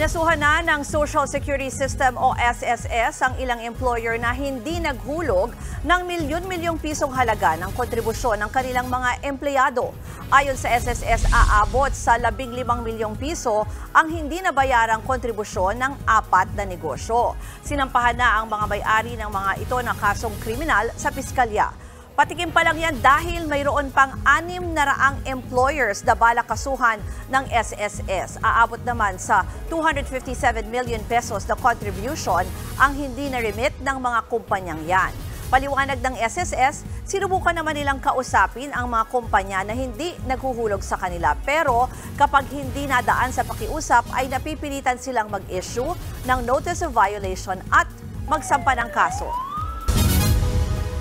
Kinasuhan na ng Social Security System o SSS ang ilang employer na hindi naghulog ng milyon-milyong pisong halaga ng kontribusyon ng kanilang mga empleyado. Ayon sa SSS, aabot sa 15 milyong piso ang hindi nabayarang kontribusyon ng 4 na negosyo. Sinampahan na ang mga may-ari ng mga ito ng kasong kriminal sa piskalya. Patikim pa lang yan dahil mayroon pang 600 employers na balak kasuhan ng SSS. Aabot naman sa 257 million pesos na contribution ang hindi na-remit ng mga kumpanyang yan. Paliwanag ng SSS, sinubukan naman nilang kausapin ang mga kumpanya na hindi naghuhulog sa kanila. Pero kapag hindi nadaan sa pakiusap ay napipilitan silang mag-issue ng notice of violation at magsampa ng kaso.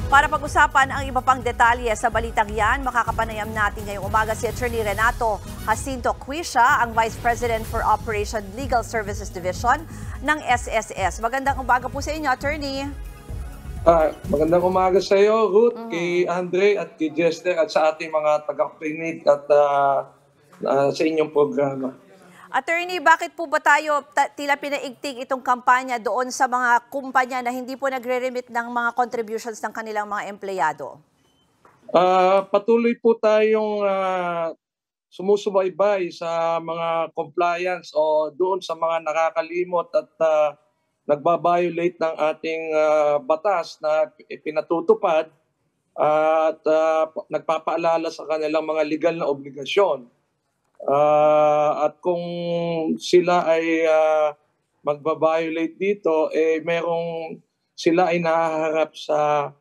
Para pag-usapan ang iba pang detalye sa balitang yan, makakapanayam natin ngayong umaga si Attorney Renato Jacinto Quisha, ang Vice President for Operation Legal Services Division ng SSS. Magandang umaga po sa inyo, Attorney. Magandang umaga sa iyo, Ruth, kay Andre at kay Jester at sa ating mga tagapakinig at sa inyong programa. Attorney, bakit po ba tayo tila pinaigting itong kampanya doon sa mga kumpanya na hindi po nagre-remit ng mga contributions ng kanilang mga empleyado? Patuloy po tayong sumusubaybay sa mga compliance o doon sa mga nakakalimot at nagbabiolate ng ating batas na pinatutupad at nagpapaalala sa kanilang mga legal na obligasyon. At kung sila ay magbabiolate dito, sila ay nahaharap sa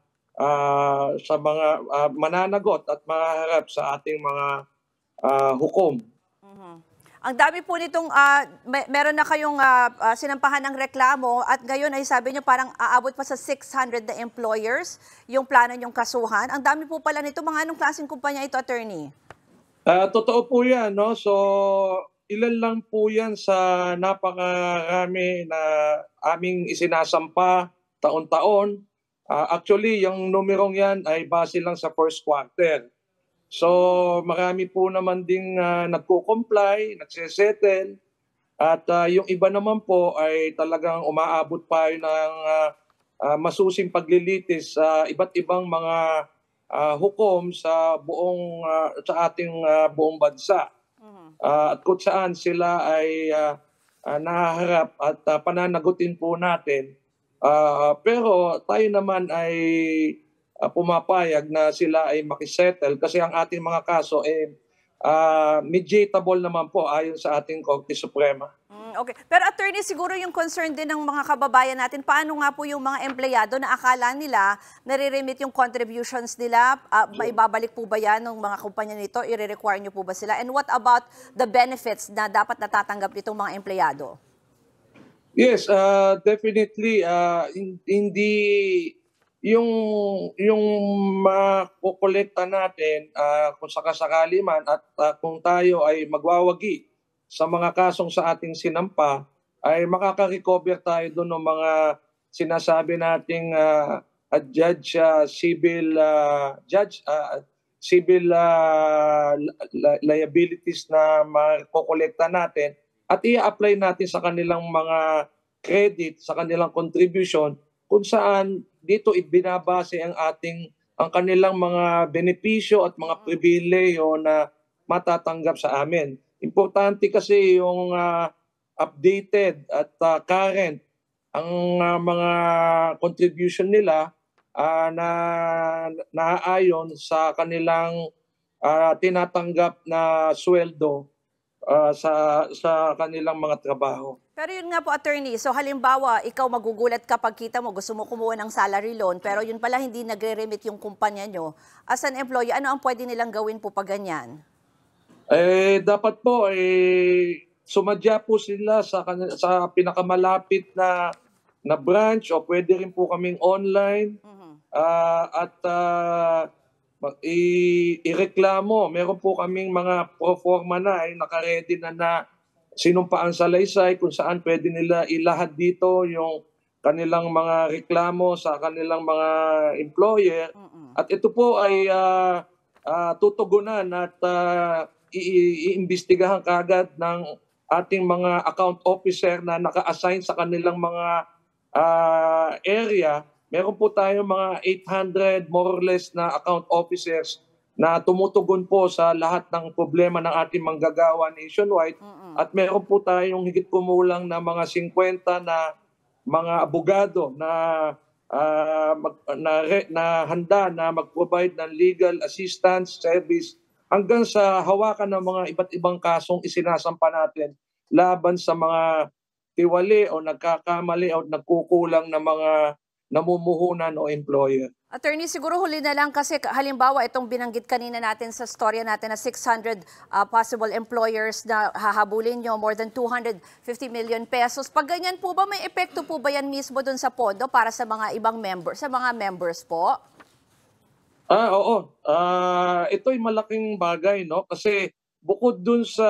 mga mananagot at mahaharap sa ating mga hukom. Ang dami po nitong, meron na kayong sinampahan ng reklamo at ngayon ay sabi nyo parang aabot pa sa 600 na employers yung plano nyong kasuhan. Ang dami po pala nito. Mga anong klaseng kumpanya ito, Attorney? Totoo po yan, no? So, ilan lang po yan sa napakarami na aming isinasampa taon-taon. Actually, yung numerong yan ay base lang sa first quarter. So, marami po naman ding nagko-comply, nagsesettle. At yung iba naman po ay talagang umaabot pa ng masusing paglilitis sa iba't ibang mga hukom sa sa ating buong bansa. At kung saan sila ay nahaharap at pananagutin po natin. Pero tayo naman ay pumapayag na sila ay makisettle kasi ang ating mga kaso ay mediatable naman po ayon sa ating Korte Suprema. Okay. Pero Attorney, siguro yung concern din ng mga kababayan natin, paano nga po yung mga empleyado na akala nila nare-remit yung contributions nila, maibabalik po ba yan ng mga kumpanya nito, i-require nyo po ba sila? And what about the benefits na dapat natatanggap nitong mga empleyado? Yes, definitely. Hindi yung makukolekta natin kung sakasakali man at kung tayo ay magwawagi sa mga kasong sa ating sinampa, ay makaka-recover tayo doon ng mga sinasabi nating civil liabilities na makukolekta natin at i-apply natin sa kanilang mga credit, sa kanilang contribution, kung saan dito ibinabase ang kanilang mga benepisyo at mga pribileyo na matatanggap sa amin. Importante kasi yung updated at current ang mga contribution nila na naaayon sa kanilang tinatanggap na sweldo sa kanilang mga trabaho. Pero yun nga po, Attorney, so halimbawa, ikaw magugulat kapag kita mo, gusto mo kumuha ng salary loan, pero yun pala hindi nagre-remit yung kumpanya nyo. As an employee, ano ang pwede nilang gawin po pag ganyan? Dapat po sumadya po sila sa pinakamalapit na branch o pwede rin po kaming online at ireklamo. Meron po kaming mga proforma na ay nakaredy na sinumpaan sa salaysay kung saan pwede nila ilahad dito yung kanilang mga reklamo sa kanilang mga employer. At ito po ay tutugunan at iimbestigahan kaagad ng ating mga account officer na naka-assign sa kanilang mga area. Meron po tayong mga 800 more or less na account officers na tumutugon po sa lahat ng problema ng ating manggagawa nationwide. At meron po tayong higit kumulang na mga 50 na mga abogado na handa na mag-provide ng legal assistance service hanggang sa hawakan ng mga iba't ibang kasong isinasampa natin laban sa mga tiwali o nagkakamali o nagkukulang na mga namumuhunan o employer. Attorney, siguro huli na lang kasi halimbawa itong binanggit kanina natin sa storya natin na 600 possible employers na hahabulin nyo, more than 250 million pesos. Pag ganyan po ba, may epekto po ba yan mismo dun sa pondo para sa mga ibang members, sa mga members po? Oo. Ito'y malaking bagay, no? Kasi bukod dun sa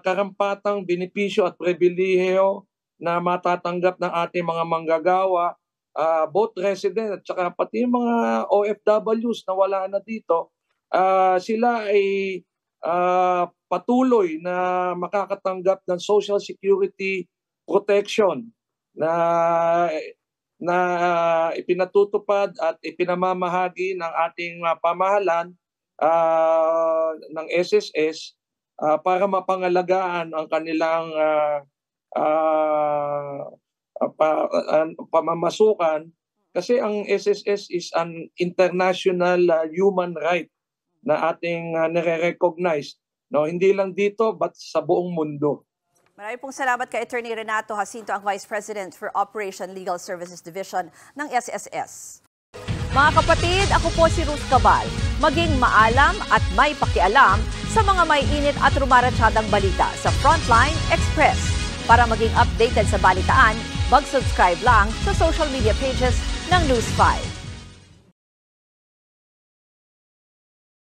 karampatang benepisyo at pribilehiyo na matatanggap ng ating mga manggagawa, both resident at saka pati yung mga OFWs na wala na dito, sila ay patuloy na makakatanggap ng Social Security protection na ipinatutupad at ipinamamahagi ng ating pamahalaan ng SSS para mapangalagaan ang kanilang pamamasukan, kasi ang SSS is an international human right na ating nire-recognize, no? Hindi lang dito but sa buong mundo. Maraming pong salamat kay Attorney Renato Jacinto, ang Vice President for Operation Legal Services Division ng SSS. Mga kapatid, ako po si Ruth Cabal. Maging maalam at may pakialam sa mga may init at rumaratsyadang balita sa Frontline Express. Para maging updated sa balitaan, mag-subscribe lang sa social media pages ng News 5.